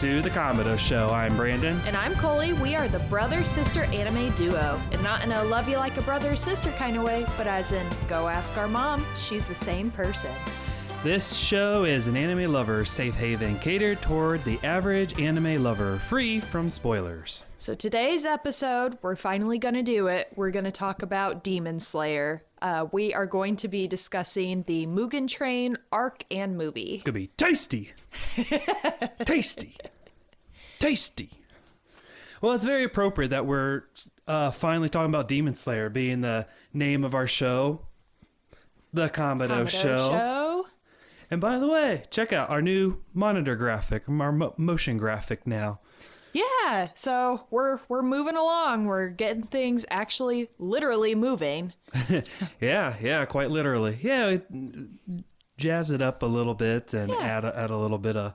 to the Kamado Show. I'm Brandon. And I'm Coley. We are the brother-sister anime duo. And not in a love you like a brother or sister kind of way, but as in, go ask our mom. She's the same person. This show is an anime lover's safe haven catered toward the average anime lover, free from spoilers. So today's episode, we're finally going to do it. We're going to talk about Demon Slayer. We are going to be discussing the Mugen Train arc and movie. It's going to be tasty. Tasty. Tasty. Well, it's very appropriate that we're finally talking about Demon Slayer being the name of our show, the Kamado Show. And by the way, check out our new monitor graphic, our motion graphic now. Yeah, so we're moving along. We're getting things actually literally moving. Yeah, quite literally. Yeah, jazz it up a little bit and add a little bit of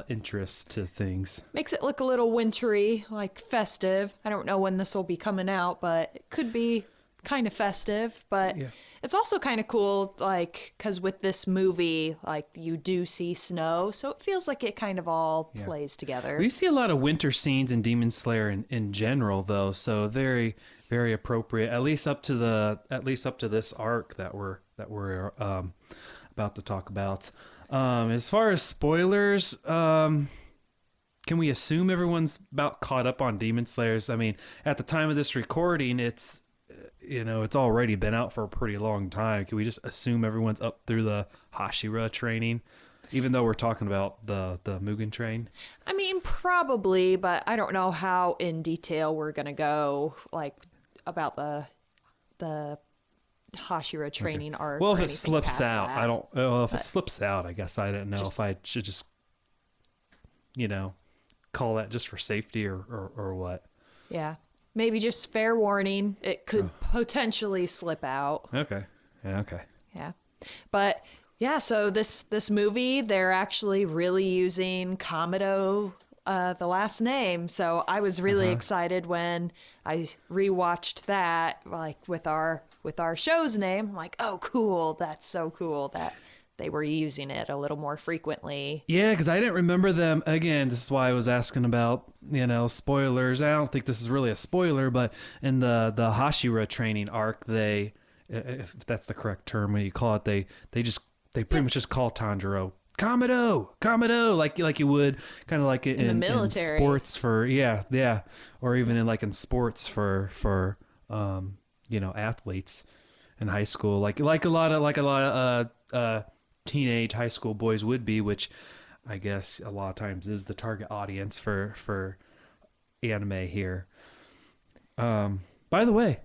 interest to things. Makes it look a little wintry, like festive. I don't know when this will be coming out, but it could be kind of festive, but it's also kind of cool, like, because with this movie, like, you do see snow, so it feels like it kind of all plays together. We see a lot of winter scenes in Demon Slayer in general, though, so very, very appropriate, at least up to this arc that we're about to talk about. As far as spoilers, can we assume everyone's about caught up on Demon Slayers? I mean, at the time of this recording, it's already been out for a pretty long time. Can we just assume everyone's up through the Hashira training, even though we're talking about the Mugen Train? I mean, probably, but I don't know how in detail we're gonna go, like, about the Hashira training arc. Well, if it slips out, that. It slips out, I guess I didn't know if I should just, call that just for safety or what. Yeah. Maybe just fair warning. It could potentially slip out. Okay. Yeah, okay. Yeah. But yeah, so this movie, they're actually really using Kamado, the last name. So I was really excited when I rewatched that, like with our show's name. I'm like, oh, cool. That's so cool that they were using it a little more frequently. Yeah, because I didn't remember them. Again, this is why I was asking about, spoilers. I don't think this is really a spoiler, but in the Hashira training arc, they, if that's the correct term when you call it, they pretty much just call Tanjiro Kamado, like you would kind of like in the military, in sports for or even in sports for athletes in high school, like a lot of teenage high school boys would be, which I guess a lot of times is the target audience for anime here. By the way,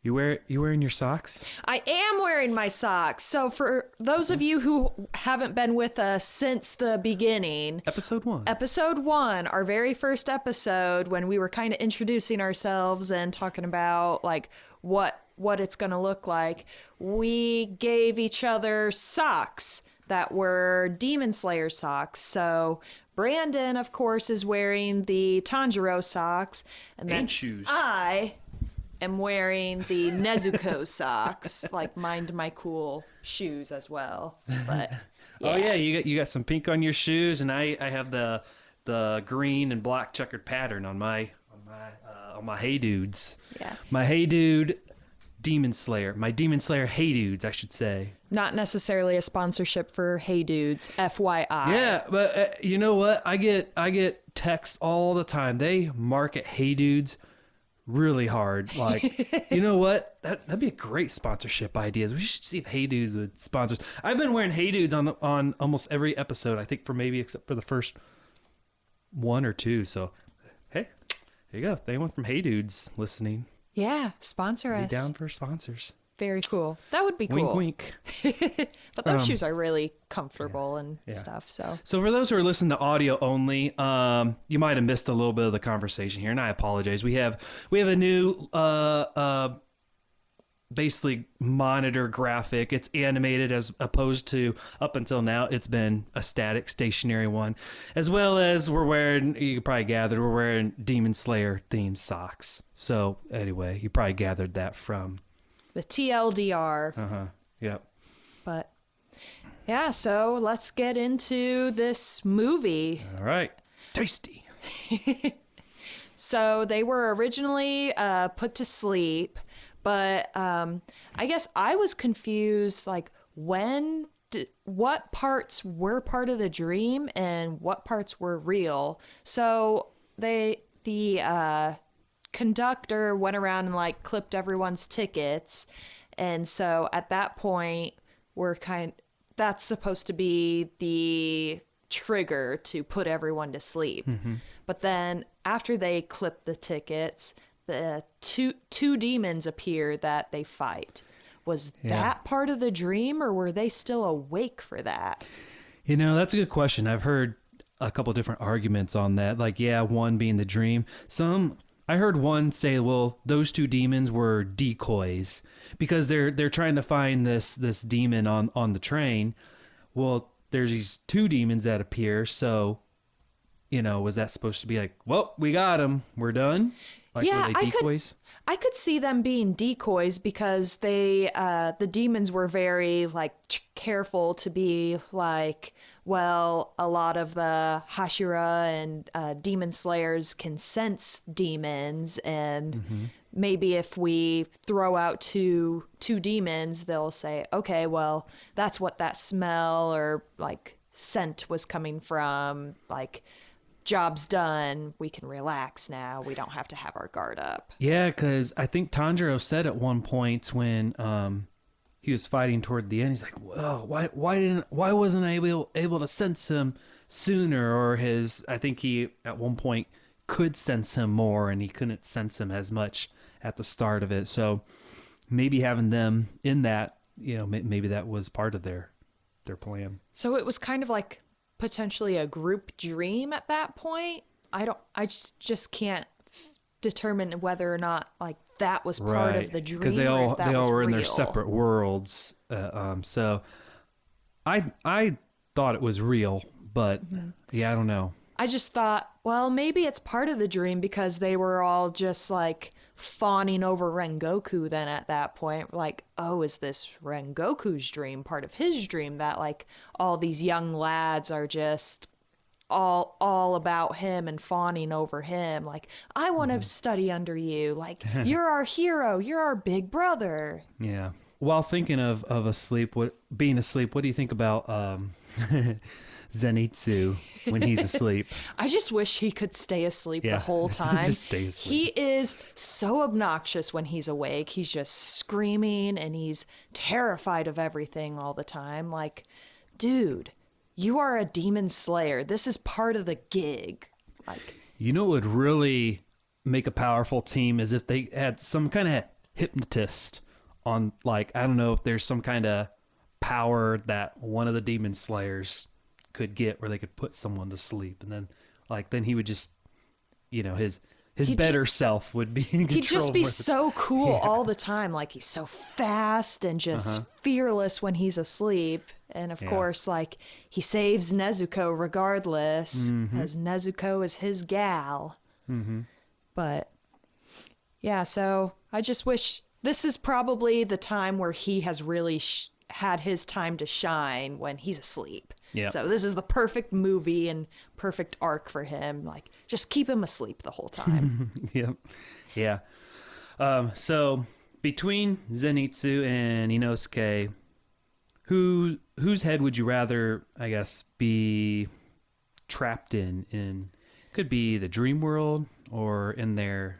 you wearing your socks? I am wearing my socks. So for those of you who haven't been with us since the beginning, episode 1, our very first episode, when we were kind of introducing ourselves and talking about like what it's going to look like, we gave each other socks that were Demon Slayer socks. So Brandon, of course, is wearing the Tanjiro socks, and then shoes. I am wearing the Nezuko socks, like mind my cool shoes as well. But oh yeah, you got some pink on your shoes, and I have the green and black checkered pattern on my Hey Dudes. Yeah, my Hey Dude Demon Slayer, my Demon Slayer Hey Dudes, I should say. Not necessarily a sponsorship for Hey Dudes, FYI. Yeah, but you know what? I get texts all the time. They market Hey Dudes really hard. Like, you know what? That'd be a great sponsorship ideas. We should see if Hey Dudes would sponsor us. I've been wearing Hey Dudes on almost every episode, I think, except for the first 1 or 2. So, hey, there you go. If anyone from Hey Dudes listening, yeah, sponsor us. Be down for sponsors. Very cool. That would be cool. Wink, wink. But those shoes are really comfortable and stuff. So for those who are listening to audio only, you might have missed a little bit of the conversation here, and I apologize. We have a new basically monitor graphic. It's animated as opposed to up until now it's been a static stationary one, as well as we're wearing, you probably gathered, we're wearing Demon Slayer themed socks. So anyway, you probably gathered that from the TLDR. Yep. But yeah, so let's get into this movie. All right. Tasty. So they were originally put to sleep, but I guess I was confused, like what parts were part of the dream and what parts were real. So the conductor went around and like clipped everyone's tickets, and so at that point that's supposed to be the trigger to put everyone to sleep. But then after they clip the tickets, the two demons appear that they fight. Was that part of the dream, or were they still awake for that? That's a good question. I've heard a couple different arguments on that. Like, yeah, one being the dream. I heard one say, well, those two demons were decoys because they're trying to find this demon on the train. Well, there's these two demons that appear, so was that supposed to be like, well, we got him, we're done? Like, Yeah, were they decoys? I could see them being decoys because the demons were very like careful to be like, well, a lot of the Hashira and demon slayers can sense demons, and maybe if we throw out two demons, they'll say, okay, well, that's what that smell or like scent was coming from. Like, job's done, we can relax now, we don't have to have our guard up. Yeah, because I think Tanjiro said at one point when he was fighting toward the end, he's like, well, why wasn't I able to sense him sooner? Or I think he at one point could sense him more, and he couldn't sense him as much at the start of it. So maybe having them in that, maybe that was part of their plan. So it was kind of like potentially a group dream at that point. I just can't determine whether or not like that was part of the dream, because they all were in their real. separate worlds. So I thought it was real, but yeah, I don't know. I just thought, well, maybe it's part of the dream because they were all just like fawning over Rengoku then at that point. Like, oh, is this Rengoku's dream, part of his dream, that like all these young lads are just all about him and fawning over him. Like, I want to study under you. Like, you're our hero. You're our big brother. Yeah. While thinking of being asleep, what do you think about Zenitsu when he's asleep? I just wish he could stay asleep the whole time. Just stay asleep. He is so obnoxious when he's awake. He's just screaming and he's terrified of everything all the time. Like, dude, you are a demon slayer. This is part of the gig. Like, what would really make a powerful team is if they had some kind of hypnotist on, like, I don't know if there's some kind of power that one of the demon slayers could get where they could put someone to sleep, and then he would just, his better self would be in control. He'd just be so cool all the time. Like, he's so fast and just fearless when he's asleep. And of course, like, he saves Nezuko regardless, as Nezuko is his gal. But yeah, so I just wish this is probably the time where he has really had his time to shine, when he's asleep. Yeah. So this is the perfect movie and perfect arc for him. Like, just keep him asleep the whole time. Yep. Yeah. So between Zenitsu and Inosuke, whose head would you rather, I guess, be trapped in? Could be the dream world or in their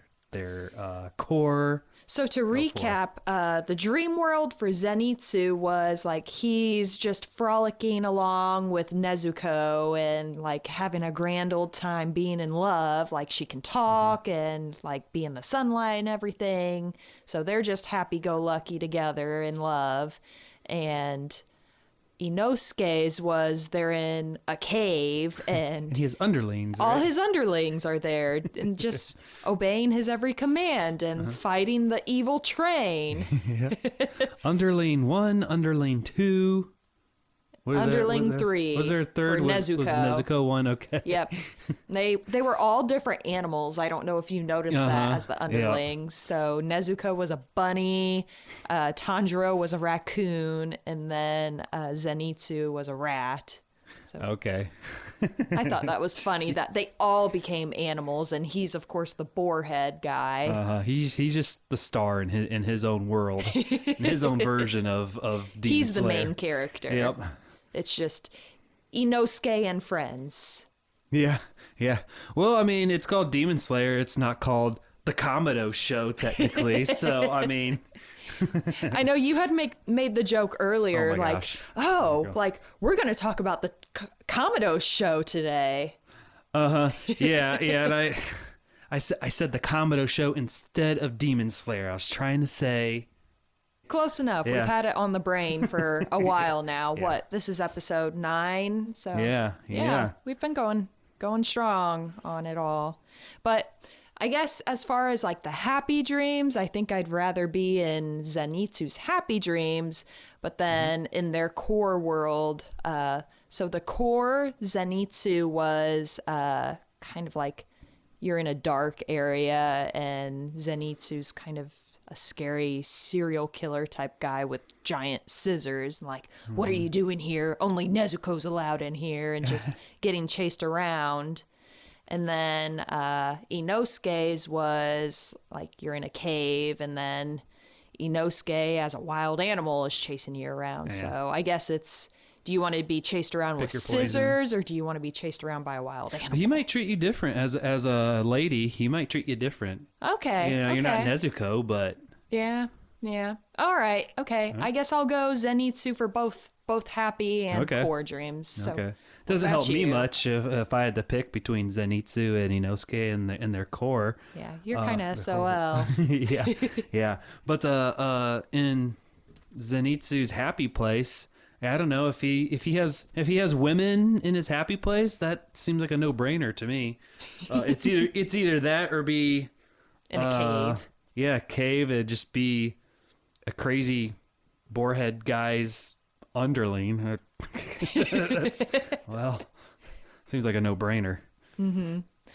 core. So to recap, the dream world for Zenitsu was like he's just frolicking along with Nezuko and like having a grand old time being in love. Like, she can talk and like be in the sunlight and everything. So they're just happy-go-lucky together in love. And Inosuke's was they're in a cave and his underlings. All right? his underlings are there and just obeying his every command and fighting the evil train. Underling 1, underling 2. Underling 3. Was there a third? For was Nezuko 1? Okay. Yep. They were all different animals. I don't know if you noticed that as the underlings. So Nezuko was a bunny, Tanjiro was a raccoon, and then Zenitsu was a rat. So Okay. I thought that was funny that they all became animals, and he's of course the boarhead guy. He's just the star in his own world, in his own version of Demon He's the Slayer. main character. Yep. It's just Inosuke and friends. Yeah. Yeah. Well, I mean, it's called Demon Slayer. It's not called the Kamado show technically. So, I mean, I know you had made the joke earlier, Oh my like, gosh. oh, go. like we're going to talk about the Kamado show today. yeah, and I said the Kamado show instead of Demon Slayer. I was trying to say, Close enough. Yeah. We've had it on the brain for a while now. Yeah. What? This is episode 9. So yeah. we've been going strong on it all. But I guess as far as like the happy dreams, I think I'd rather be in Zenitsu's happy dreams, but then in their core world. So the core Zenitsu was kind of like you're in a dark area, and Zenitsu's kind of a scary serial killer type guy with giant scissors and like, what are you doing here? Only Nezuko's allowed in here, and just getting chased around. And then Inosuke's was like you're in a cave, and then Inosuke as a wild animal is chasing you around. Yeah. So I guess it's, do you want to be chased around with Pick your poison. scissors, or do you want to be chased around by a wild animal? He might treat you different as a lady. He might treat you different. Okay. You know, okay. you're not Nezuko, but Yeah. All right. Okay. I guess I'll go Zenitsu for both happy and Okay. core dreams. So okay. Doesn't about help me you? much if I had to pick between Zenitsu and Inosuke and their core. yeah, you're kind of the SOL. yeah, yeah. But in Zenitsu's happy place, I don't know if he has women in his happy place. That seems like a no brainer to me. It's either that or be In a cave. Yeah, cave. It'd just be a crazy boarhead guy's underling. Well, seems like a no brainer.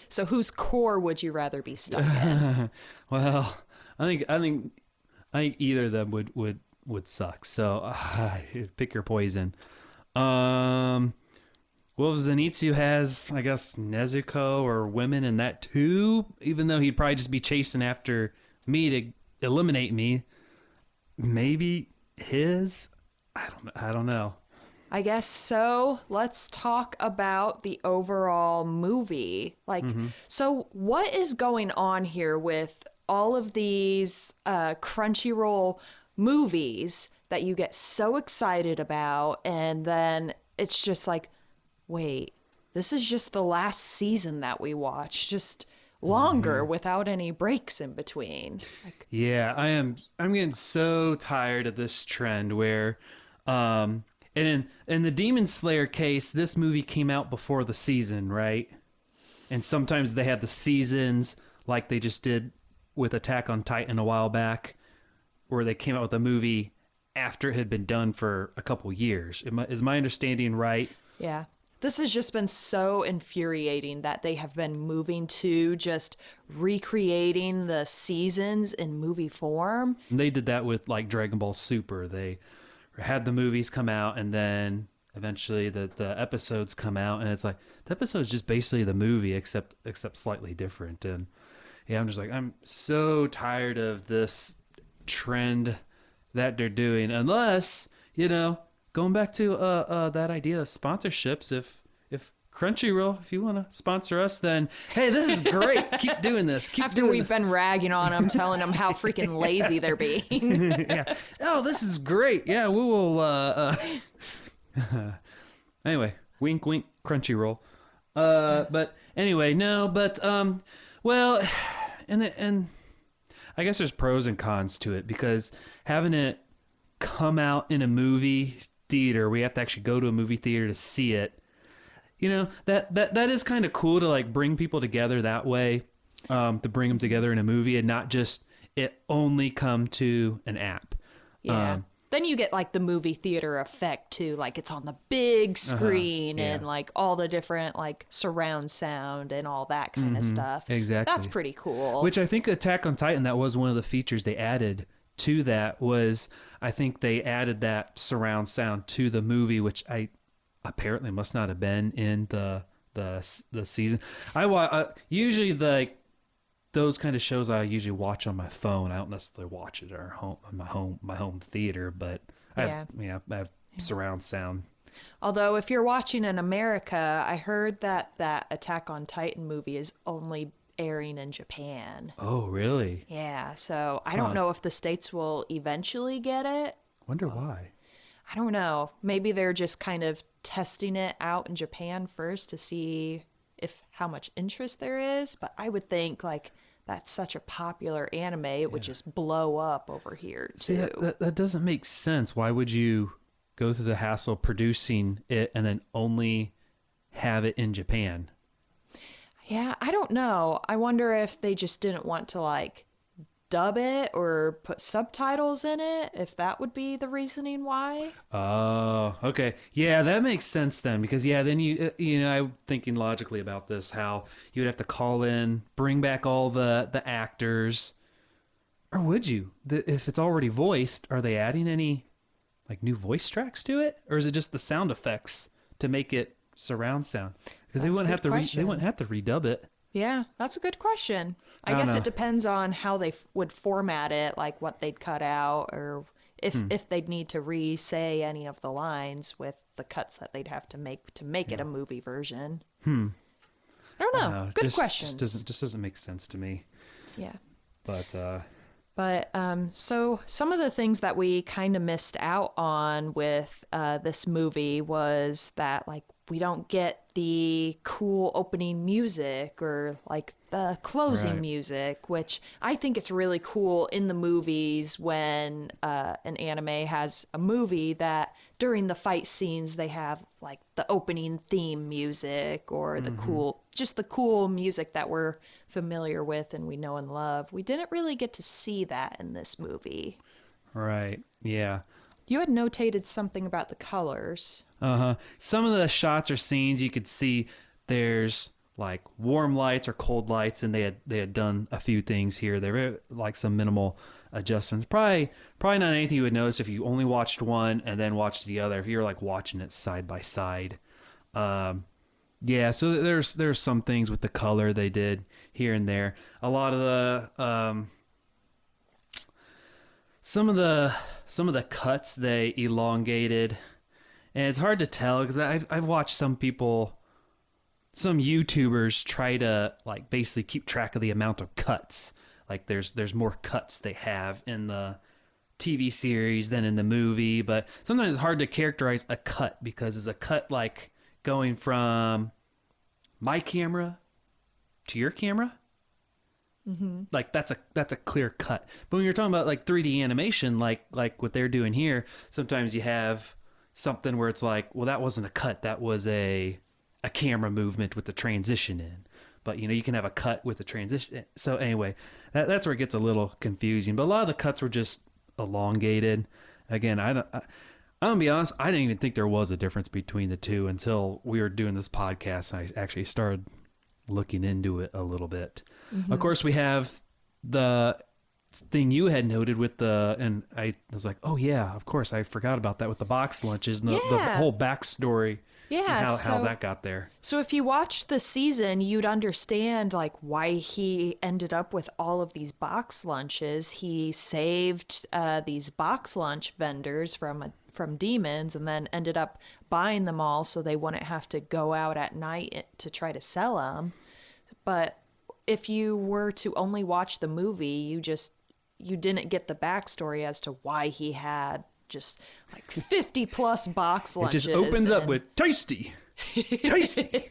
So whose core would you rather be stuck in? Well, I think either of them would suck. So pick your poison. Well, Zenitsu has, I guess, Nezuko or women in that too. Even though he'd probably just be chasing after me to eliminate me. Maybe his. I don't know. I guess so. Let's talk about the overall movie. Like, so what is going on here with all of these Crunchyroll movies that you get so excited about, and then it's just like, wait, this is just the last season that we watched, just longer without any breaks in between. Like, Yeah, I'm getting so tired of this trend where and in the Demon Slayer case, this movie came out before the season, right? And sometimes they have the seasons like they just did with Attack on Titan a while back, where they came out with a movie after it had been done for a couple years. Is my understanding right? yeah. This has just been so infuriating that they have been moving to just recreating the seasons in movie form. And they did that with like Dragon Ball Super. They had the movies come out, and then eventually the episodes come out, and it's like the episode's just basically the movie except slightly different. And yeah, I'm just like, I'm so tired of this trend that they're doing. Unless, going back to that idea of sponsorships, if Crunchyroll, if you want to sponsor us, then hey, this is great. Keep doing this. Keep After doing we've this. been ragging on them, telling them how freaking lazy they're being. Yeah. Oh, this is great. Yeah, we will. Anyway, wink, wink, Crunchyroll. But anyway, no, but well, and I guess there's pros and cons to it, because having it come out in a movie theater, we have to actually go to a movie theater to see it. That is kind of cool to like bring people together that way, to bring them together in a movie and not just it only come to an app. Yeah. Then you get like the movie theater effect too. Like it's on the big screen yeah. and like all the different like surround sound and all that kind of stuff. Exactly. That's pretty cool. Which I think Attack on Titan, that was one of the features they added to that, was I think they added that surround sound to the movie, which I apparently must not have been in the season. Usually those kind of shows I usually watch on my phone. I don't necessarily watch it at my home theater, but Yeah. I have surround sound. Although if you're watching in America, I heard that Attack on Titan movie is only airing in Japan. Oh, really? Yeah, so I don't know if the States will eventually get it. Wonder why. I don't know. Maybe they're just kind of testing it out in Japan first to see if how much interest there is. But I would think like that's such a popular anime, it would just blow up over here too. See, that doesn't make sense. Why would you go through the hassle of producing it and then only have it in Japan? Yeah, I don't know. I wonder if they just didn't want to like dub it or put subtitles in it, if that would be the reasoning why. Oh, okay. Yeah, that makes sense then, because then I'm thinking logically about this, how you would have to call in, bring back all the actors, or would you? If it's already voiced, are they adding any like new voice tracks to it, or is it just the sound effects to make it surround sound? Because they wouldn't have to they wouldn't have to redub it. Yeah, that's a good question. I don't guess know. it depends on how they would format it, like what they'd cut out, or if they'd need to re-say any of the lines with the cuts that they'd have to make it a movie version. I don't know. Good questions. Just doesn't make sense to me. Yeah. But So some of the things that we kind of missed out on with this movie was that like we don't get the cool opening music or like the closing Right. music, which I think it's really cool in the movies when an anime has a movie that during the fight scenes they have like the opening theme music or the cool music that we're familiar with and we know and love. We didn't really get to see that in this movie. right, yeah. You had notated something about the colors. Some of the shots or scenes you could see there's like warm lights or cold lights, and they had done a few things here. There were like some minimal adjustments. Probably not anything you would notice if you only watched one and then watched the other. If you're like watching it side by side, yeah. So there's some things with the color they did here and there. A lot of the some of the cuts they elongated, and it's hard to tell because I've watched some YouTubers try to like basically keep track of the amount of cuts. Like there's more cuts they have in the TV series than in the movie, but sometimes it's hard to characterize a cut because is a cut like going from my camera to your camera? Like that's a clear cut. But when you're talking about like 3D animation, like what they're doing here, sometimes you have something where it's like, well, that wasn't a cut, that was a camera movement with the transition in. But you can have a cut with the transition. So anyway, that's where it gets a little confusing. But a lot of the cuts were just elongated. Again, I'm gonna be honest, I didn't even think there was a difference between the two until we were doing this podcast and I actually started looking into it a little bit. Of course, we have the thing you had noted with and I was like, oh yeah, of course, I forgot about that with the box lunches and the whole backstory. Yeah, and how that got there. So if you watched the season, you'd understand like why he ended up with all of these box lunches. He saved these box lunch vendors from demons, and then ended up buying them all so they wouldn't have to go out at night to try to sell them. But if you were to only watch the movie, you didn't get the backstory as to why he had just like 50 plus box lunches. It just opens up with tasty. Tasty.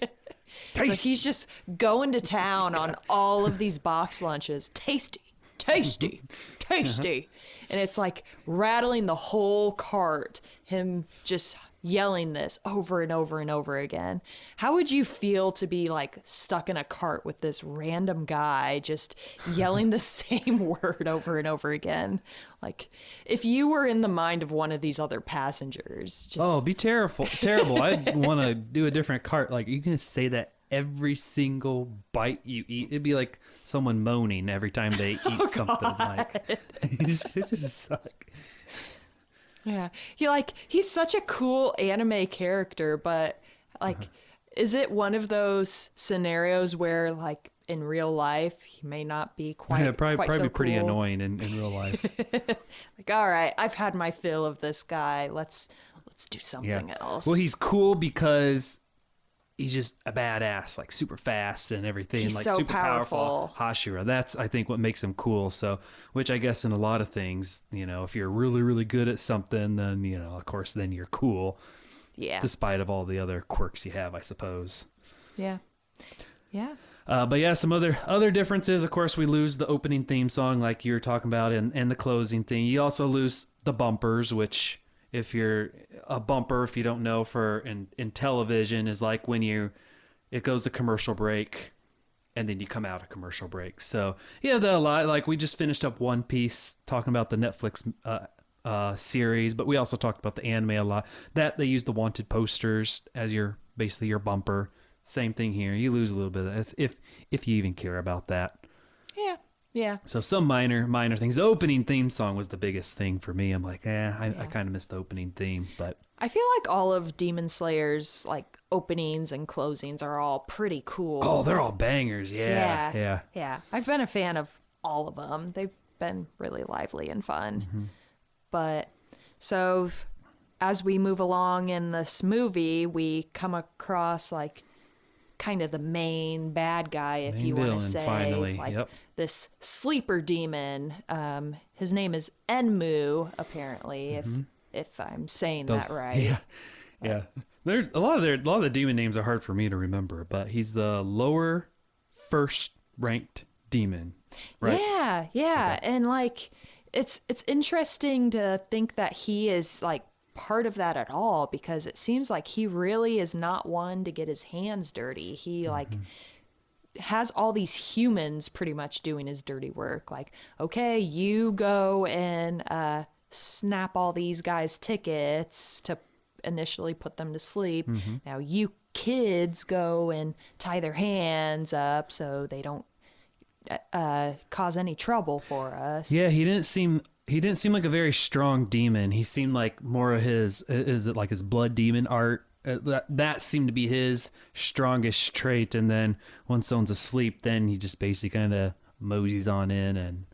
So he's just going to town on all of these box lunches. Tasty, tasty, tasty. And it's like rattling the whole cart, him just yelling this over and over and over again. How would you feel to be like stuck in a cart with this random guy just yelling the same word over and over again? Like if you were in the mind of one of these other passengers, be terrible. I'd want to do a different cart. Like you can say that every single bite you eat. It'd be like someone moaning every time they eat something. Like it's just like Yeah. He's such a cool anime character, but like is it one of those scenarios where like in real life he may not be Yeah, quite probably so pretty cool? annoying in real life. Like, all right, I've had my fill of this guy. Let's do Yeah. something else. Well, he's cool because he's just a badass, like super fast and everything, He's like so super powerful powerful. Hashira. That's I think what makes him cool. So, which I guess in a lot of things, if you're really really good at something, then of course, then you're cool, Yeah. despite of all the other quirks you have, I suppose. Yeah. Yeah. But yeah, some other differences. Of course, we lose the opening theme song, like you were talking about, and the closing theme. You also lose the bumpers, which if you're a bumper, if you don't know, for in television, is like when it goes to commercial break, and then you come out of commercial break. So yeah, a lot. Like we just finished up One Piece, talking about the Netflix series, but we also talked about the anime a lot. That they use the wanted posters as basically your bumper. Same thing here. You lose a little bit of that if you even care about that. Yeah. Yeah. So some minor things. The opening theme song was the biggest thing for me. I'm like, I kind of missed the opening theme, but I feel like all of Demon Slayer's like openings and closings are all pretty cool. oh, they're all bangers. Yeah. Yeah. I've been a fan of all of them. They've been really lively and fun. But so as we move along in this movie, we come across like kind of the main bad guy, if Main you want villain, to say, finally. like Yep. this sleeper demon. His name is Enmu, apparently, if I'm saying that right. Yeah. There a lot of the demon names are hard for me to remember, but he's the lower first ranked demon, right? Yeah. And like it's interesting to think that he is like part of that at all, because it seems like he really is not one to get his hands dirty. He like has all these humans pretty much doing his dirty work. Like, okay, you go and snap all these guys' tickets to initially put them to sleep. Now you kids go and tie their hands up so they don't cause any trouble for us. Yeah, he didn't seem like a very strong demon. He seemed like more of his blood demon art. That seemed to be his strongest trait. And then once someone's asleep, then he just basically kind of moseys on in, and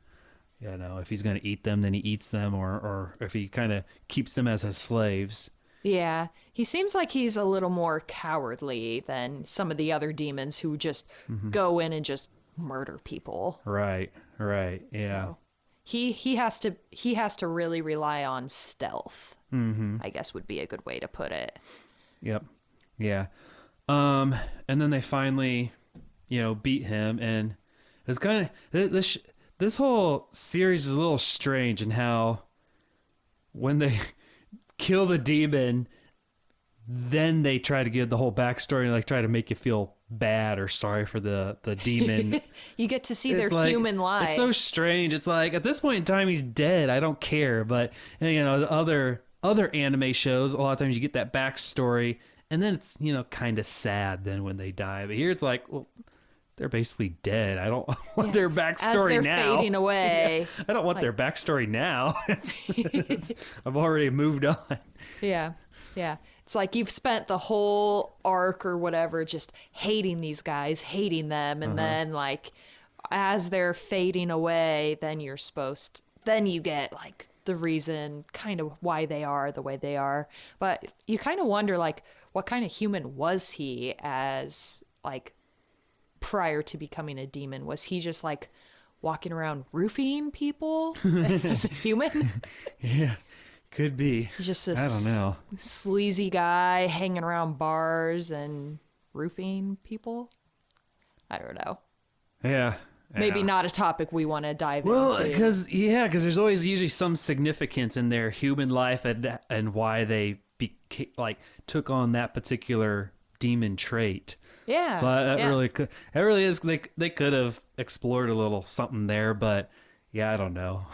if he's going to eat them, then he eats them, or if he kind of keeps them as his slaves. Yeah, he seems like he's a little more cowardly than some of the other demons who just go in and just murder people. Right, yeah. So he has to really rely on stealth. I guess would be a good way to put it. Yep, yeah. And then they finally, beat him, and it's kind of this whole series is a little strange in how when they kill the demon, then they try to give the whole backstory and like try to make you feel bad or sorry for the demon. You get to see their It's like, human life. It's so strange. It's like at this point in time he's dead. I don't care. But the other anime shows, a lot of times you get that backstory, and then it's kind of sad then when they die. But here it's like, well, they're basically dead. I don't want their backstory as they're now. fading away. Yeah, I don't want their backstory now. I've already moved on. Yeah. It's like you've spent the whole arc or whatever just hating these guys, hating them, and then like as they're fading away, then you get like the reason kind of why they are the way they are. But you kind of wonder like what kind of human was he as like prior to becoming a demon? Was he just like walking around roofing people as a human? Yeah. Could be. He's just a I don't know. sleazy guy hanging around bars and roofing people. I don't know. Yeah. Maybe not a topic we want to dive Well, into. because there's always usually some significance in their human life and why they took on that particular demon trait. Yeah. So that yeah. really is. They could have explored a little something there, but yeah, I don't know.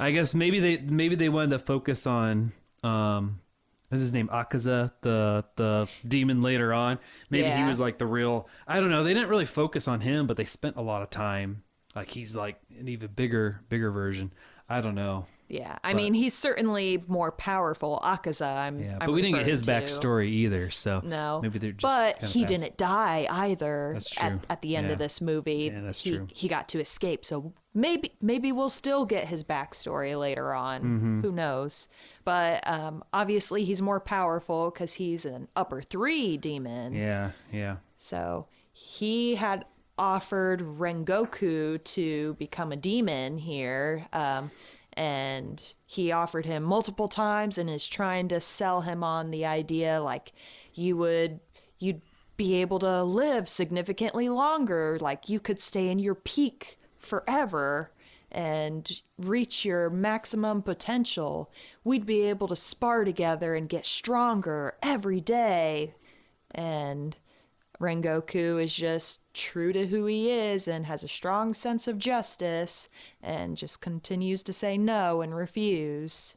I guess maybe they wanted to focus on what's his name, Akaza, the demon later on. Maybe he was like the real. I don't know. They didn't really focus on him, but they spent a lot of time. Like he's like an even bigger version. I don't know. Yeah, I mean, he's certainly more powerful. Akaza, Yeah, I'm but we didn't get his referring to. backstory either, so No, maybe they're just but kinda he past- didn't die either. That's true. At the end Yeah. of this movie, Yeah, that's he true. he got to escape. So maybe we'll still get his backstory later on. Mm-hmm. Who knows? But obviously he's more powerful because he's an upper 3 demon. Yeah, yeah. So he had offered Rengoku to become a demon here. And he offered him multiple times and is trying to sell him on the idea like you'd be able to live significantly longer, like you could stay in your peak forever and reach your maximum potential. We'd be able to spar together and get stronger every day. And Rengoku is just true to who he is and has a strong sense of justice and just continues to say no and refuse.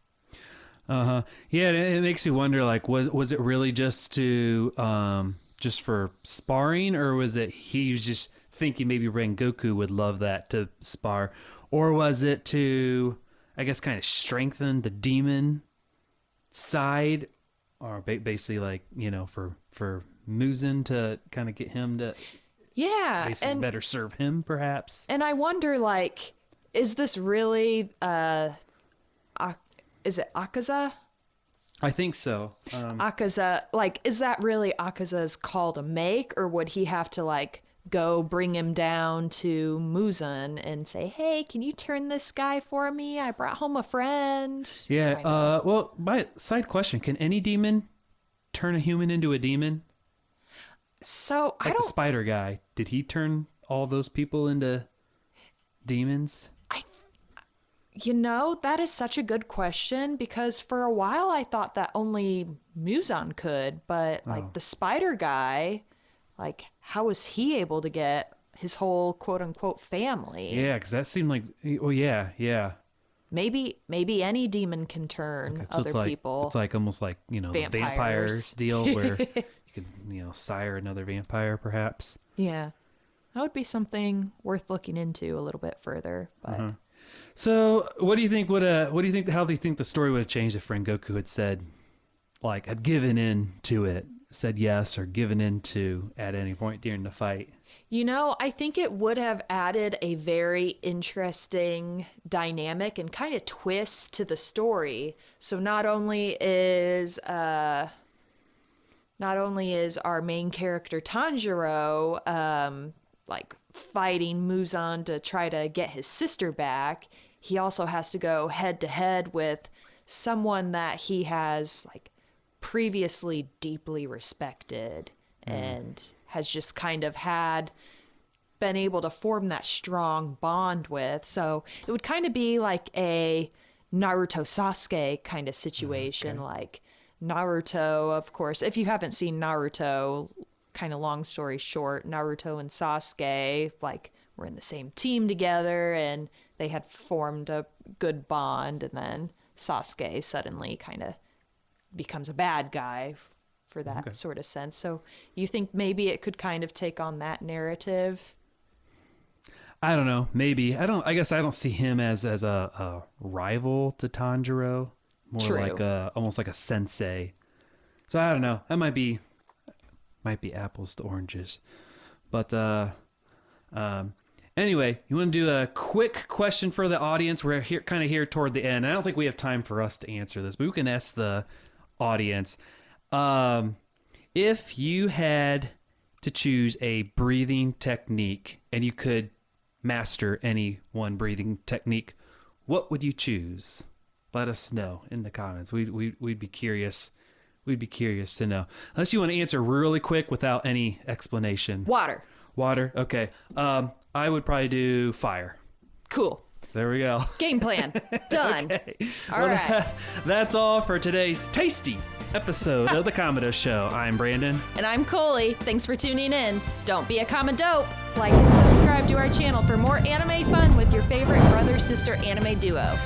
Uh-huh. Yeah, it makes you wonder, like, was it really just just for sparring, or was it he was just thinking maybe Rengoku would love that to spar, or was it to, I guess, kind of strengthen the demon side, or basically like, for Mugen to kind of get him to basically and better serve him, perhaps. and I wonder, like, is this really is it Akaza? I think so. Akaza, like, is that really Akaza's call to make, or would he have to like go bring him down to Muzan and say, "Hey, can you turn this guy for me? I brought home a friend." Yeah. Kinda. Well, my side question: can any demon turn a human into a demon? So I Like the don't. spider guy, did he turn all those people into demons? That is such a good question because for a while I thought that only Muzan could, but like the spider guy, like how was he able to get his whole quote unquote family? Yeah, because that seemed like. Oh yeah, yeah. Maybe any demon can turn So other it's like, people. It's like almost like the Vampires. vampires deal where you can sire another vampire, perhaps. Yeah. That would be something worth looking into a little bit further. But So, what do you think would what do you think? How do you think the story would have changed if Rengoku had said, like, had given in to it, said yes, or given in to at any point during the fight? I think it would have added a very interesting dynamic and kind of twist to the story. So not only is our main character Tanjiro like fighting Muzan to try to get his sister back, he also has to go head to head with someone that he has like previously deeply respected and has just kind of been able to form that strong bond with. So it would kind of be like a Naruto Sasuke kind of situation. Okay. Like Naruto, of course, if you haven't seen Naruto, kind of long story short, Naruto and Sasuke like were in the same team together and they had formed a good bond, and then Sasuke suddenly kind of becomes a bad guy for that sort of sense. So you think maybe it could kind of take on that narrative? I don't know. Maybe I guess I don't see him as a rival to Tanjiro. More True. like almost like a sensei. So I don't know. That might be apples to oranges. But anyway, you want to do a quick question for the audience? We're kind of here toward the end. I don't think we have time for us to answer this, but we can ask the audience. If you had to choose a breathing technique and you could master any one breathing technique, what would you choose? Let us know in the comments. We'd be curious. We'd be curious to know. Unless you want to answer really quick without any explanation. Water. Water? Okay. I would probably do fire. Cool. There we go. Game plan. Done. Okay. All right. That's all for today's tasty episode of The Kamado Show. I'm Brandon. And I'm Coley. Thanks for tuning in. Don't be a Kamado. Like and subscribe to our channel for more anime fun with your favorite brother-sister anime duo.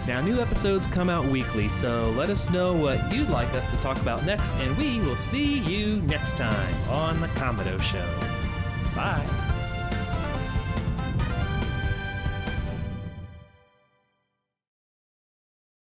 Now, new episodes come out weekly, so let us know what you'd like us to talk about next, and we will see you next time on The Kamado Show. Bye.